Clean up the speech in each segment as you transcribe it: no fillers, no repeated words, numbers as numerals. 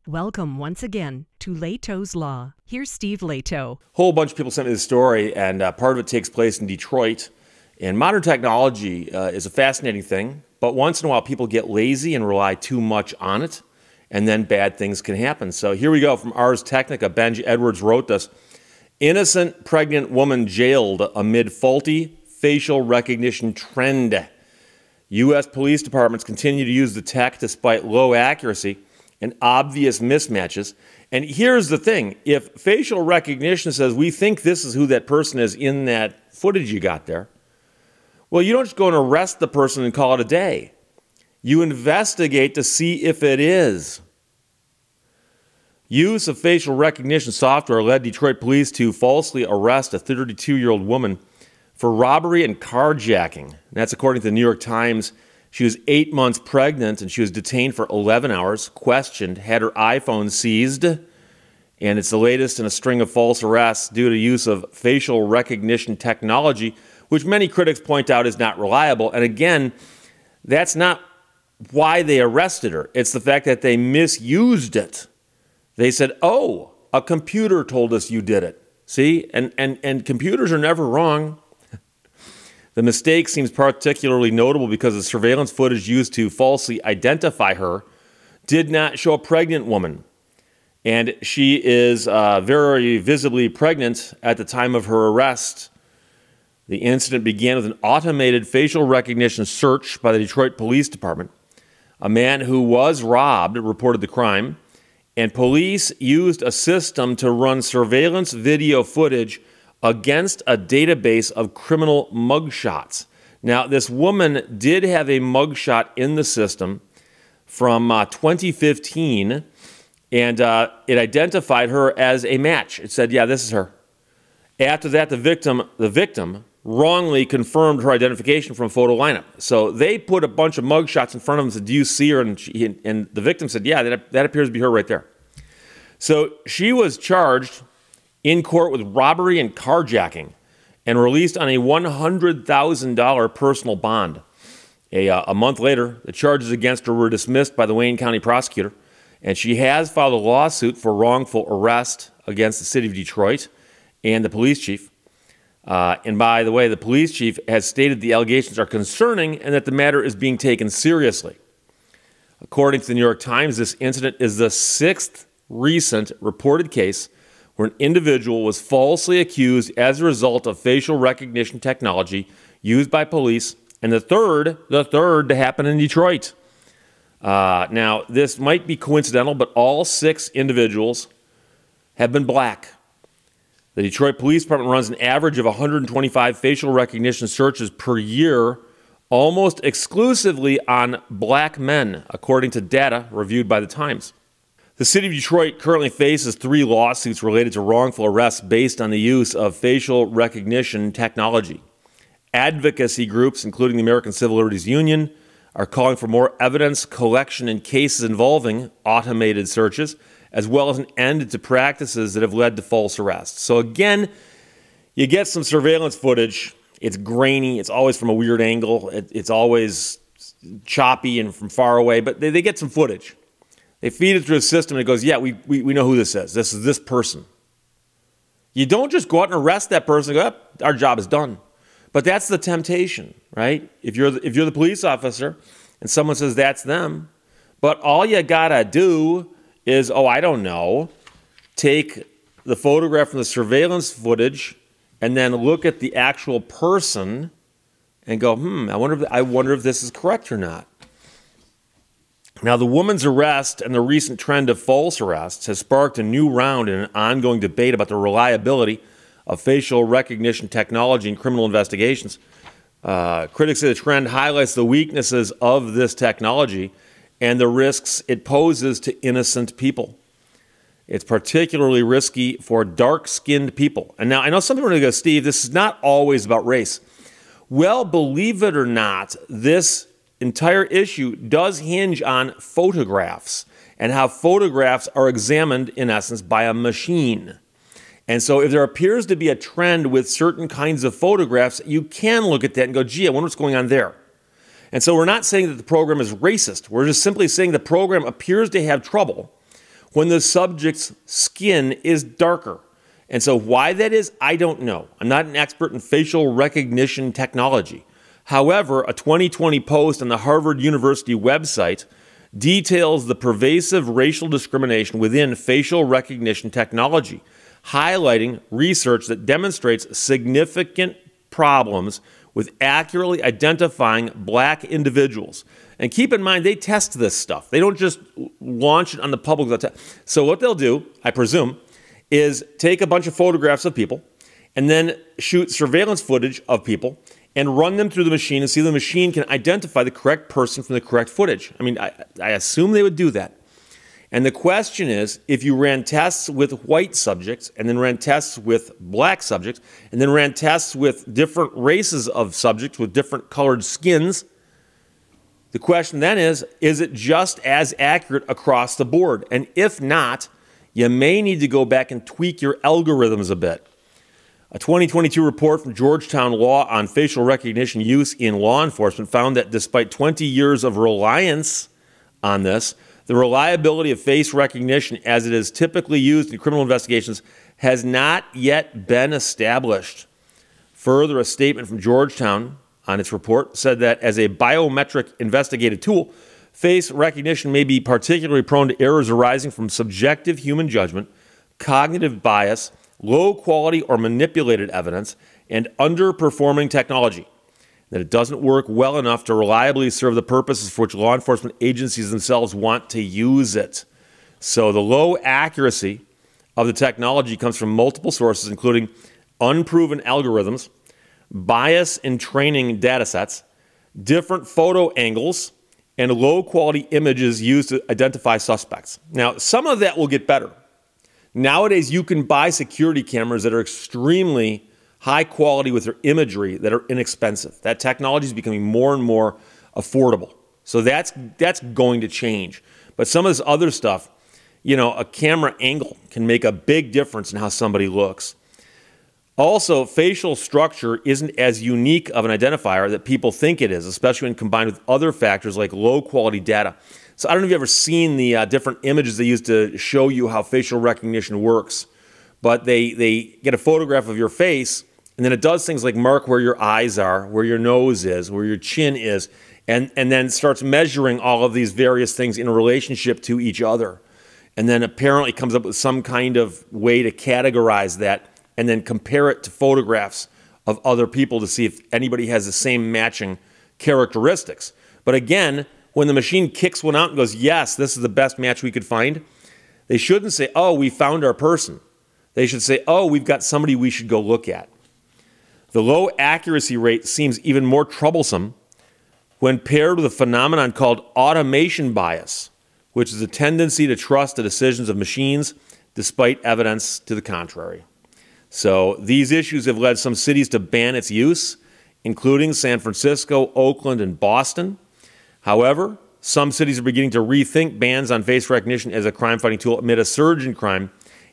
Welcome once again to Lehto's Law. Here's Steve Lehto. A whole bunch of people sent me this story, and part of it takes place in Detroit. And modern technology is a fascinating thing, but once in a while people get lazy and rely too much on it, and then bad things can happen. So here we go from Ars Technica. Benj Edwards wrote this. Innocent pregnant woman jailed amid faulty facial recognition trend. U.S. police departments continue to use the tech despite low accuracy and obvious mismatches. And here's the thing. If facial recognition says, we think this is who that person is in that footage you got there, well, you don't just go and arrest the person and call it a day. You investigate to see if it is. Use of facial recognition software led Detroit police to falsely arrest a 32-year-old woman for robbery and carjacking. And that's according to the New York Times. She was 8 months pregnant, and she was detained for 11 hours, questioned, had her iPhone seized, and it's the latest in a string of false arrests due to use of facial recognition technology, which many critics point out is not reliable. And again, that's not why they arrested her. It's the fact that they misused it. They said, oh, a computer told us you did it. See? And computers are never wrong. The mistake seems particularly notable because the surveillance footage used to falsely identify her did not show a pregnant woman. And she is very visibly pregnant at the time of her arrest. The incident began with an automated facial recognition search by the Detroit Police Department. A man who was robbed reported the crime, and police used a system to run surveillance video footage against a database of criminal mugshots. Now, this woman did have a mugshot in the system from 2015, and it identified her as a match. It said, yeah, this is her. After that, the victim wrongly confirmed her identification from a photo lineup. So they put a bunch of mugshots in front of him and said, do you see her? And the victim said, yeah, that appears to be her right there. So she was charged in court with robbery and carjacking and released on a $100,000 personal bond. A month later, the charges against her were dismissed by the Wayne County prosecutor, and she has filed a lawsuit for wrongful arrest against the city of Detroit and the police chief. And by the way, the police chief has stated the allegations are concerning and that the matter is being taken seriously. According to the New York Times, this incident is the sixth recent reported case where an individual was falsely accused as a result of facial recognition technology used by police, and the third to happen in Detroit. Now, this might be coincidental, but all 6 individuals have been black. The Detroit Police Department runs an average of 125 facial recognition searches per year, almost exclusively on black men, according to data reviewed by the Times. The city of Detroit currently faces 3 lawsuits related to wrongful arrests based on the use of facial recognition technology. Advocacy groups, including the American Civil Liberties Union, are calling for more evidence collection in cases involving automated searches, as well as an end to practices that have led to false arrests. So again, you get some surveillance footage. It's grainy. It's always from a weird angle. It's always choppy and from far away, but they get some footage. They feed it through a system and it goes, yeah, we know who this is. This is this person. You don't just go out and arrest that person and go, oh, our job is done. But that's the temptation, right? If you're the police officer and someone says that's them, but all you gotta do is, oh, I don't know, take the photograph from the surveillance footage and then look at the actual person and go, I wonder if this is correct or not. Now, the woman's arrest and the recent trend of false arrests has sparked a new round in an ongoing debate about the reliability of facial recognition technology in criminal investigations. Critics say the trend highlights the weaknesses of this technology and the risks it poses to innocent people. It's particularly risky for dark-skinned people. And now, I know some people are going to go, Steve, this is not always about race. Well, believe it or not, this entire issue does hinge on photographs and how photographs are examined, in essence, by a machine. And so if there appears to be a trend with certain kinds of photographs, you can look at that and go, gee, I wonder what's going on there. And so we're not saying that the program is racist. We're just simply saying the program appears to have trouble when the subject's skin is darker. And so why that is, I don't know. I'm not an expert in facial recognition technology. However, a 2020 post on the Harvard University website details the pervasive racial discrimination within facial recognition technology, highlighting research that demonstrates significant problems with accurately identifying black individuals. And keep in mind, they test this stuff. They don't just launch it on the public. So what they'll do, I presume, is take a bunch of photographs of people and then shoot surveillance footage of people and run them through the machine and see if the machine can identify the correct person from the correct footage. I mean, I assume they would do that. And the question is, if you ran tests with white subjects and then ran tests with black subjects and then ran tests with different races of subjects with different colored skins, the question then is it just as accurate across the board? And if not, you may need to go back and tweak your algorithms a bit. A 2022 report from Georgetown Law on facial recognition use in law enforcement found that despite 20 years of reliance on this, the reliability of face recognition as it is typically used in criminal investigations has not yet been established. Further, a statement from Georgetown on its report said that as a biometric investigative tool, face recognition may be particularly prone to errors arising from subjective human judgment, cognitive bias, low quality or manipulated evidence, and underperforming technology. That it doesn't work well enough to reliably serve the purposes for which law enforcement agencies themselves want to use it. So the low accuracy of the technology comes from multiple sources, including unproven algorithms, bias in training data sets, different photo angles, and low-quality images used to identify suspects. Now, some of that will get better. Nowadays, you can buy security cameras that are extremely high quality with their imagery that are inexpensive. That technology is becoming more and more affordable. So that's going to change. But some of this other stuff, you know, a camera angle can make a big difference in how somebody looks. Also, facial structure isn't as unique of an identifier that people think it is, especially when combined with other factors like low-quality data. So I don't know if you've ever seen the different images they use to show you how facial recognition works, but they get a photograph of your face, and then it does things like mark where your eyes are, where your nose is, where your chin is, and then starts measuring all of these various things in relationship to each other. And then apparently comes up with some kind of way to categorize that and then compare it to photographs of other people to see if anybody has the same matching characteristics. But again, when the machine kicks one out and goes, yes, this is the best match we could find, they shouldn't say, oh, we found our person. They should say, oh, we've got somebody we should go look at. The low accuracy rate seems even more troublesome when paired with a phenomenon called automation bias, which is a tendency to trust the decisions of machines despite evidence to the contrary. So these issues have led some cities to ban its use, including San Francisco, Oakland, and Boston. However, some cities are beginning to rethink bans on face recognition as a crime-fighting tool amid a surge in crime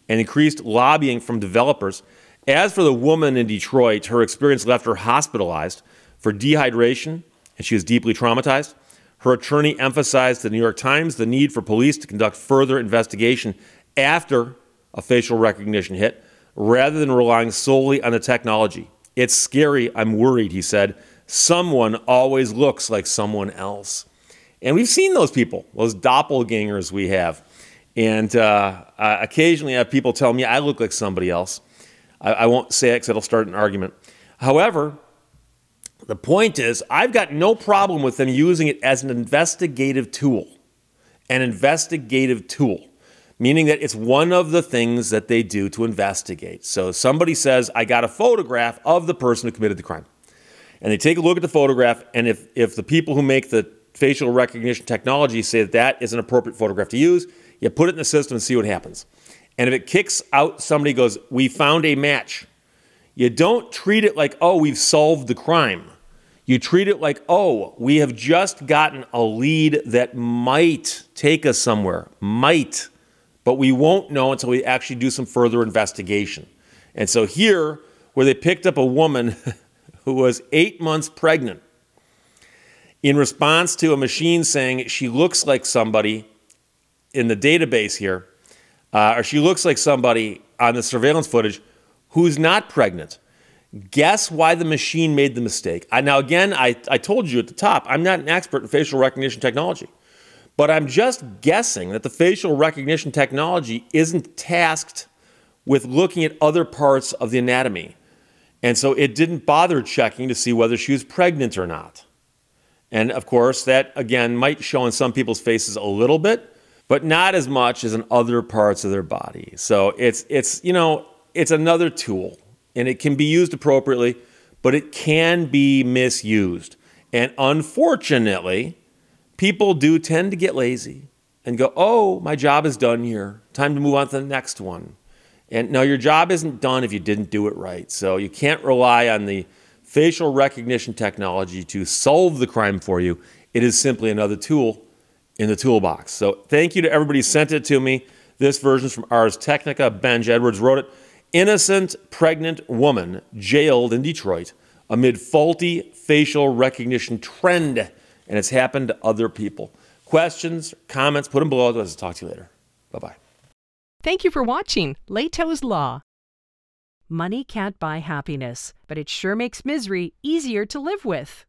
and increased lobbying from developers. As for the woman in Detroit, her experience left her hospitalized for dehydration, and she was deeply traumatized. Her attorney emphasized to the New York Times the need for police to conduct further investigation after a facial recognition hit, rather than relying solely on the technology. It's scary, I'm worried, he said. Someone always looks like someone else. And we've seen those people, those doppelgangers we have. And occasionally I have people tell me I look like somebody else. I won't say it because it'll start an argument. However, the point is, I've got no problem with them using it as an investigative tool. An investigative tool. Meaning that it's one of the things that they do to investigate. So somebody says, I got a photograph of the person who committed the crime. And they take a look at the photograph, and if the people who make the facial recognition technology say that that is an appropriate photograph to use, you put it in the system and see what happens. And if it kicks out, somebody goes, we found a match. You don't treat it like, oh, we've solved the crime. You treat it like, oh, we have just gotten a lead that might take us somewhere. Might. But we won't know until we actually do some further investigation. And so here, where they picked up a woman who was 8 months pregnant, in response to a machine saying she looks like somebody in the database here, or she looks like somebody on the surveillance footage who's not pregnant. Guess why the machine made the mistake? Now, again, I told you at the top, I'm not an expert in facial recognition technology, but I'm just guessing that the facial recognition technology isn't tasked with looking at other parts of the anatomy. And so it didn't bother checking to see whether she was pregnant or not. And of course, that, again, might show in some people's faces a little bit, but not as much as in other parts of their body. So it's another tool. And it can be used appropriately, but it can be misused. And unfortunately, people do tend to get lazy and go, oh, my job is done here. Time to move on to the next one. And no, your job isn't done if you didn't do it right. So you can't rely on the facial recognition technology to solve the crime for you. It is simply another tool in the toolbox. So thank you to everybody who sent it to me. This version is from Ars Technica. Benj Edwards wrote it. Innocent pregnant woman jailed in Detroit amid faulty facial recognition trend. And it's happened to other people. Questions, comments, put them below. I'll talk to you later. Bye-bye. Thank you for watching Lehto's Law. Money can't buy happiness, but it sure makes misery easier to live with.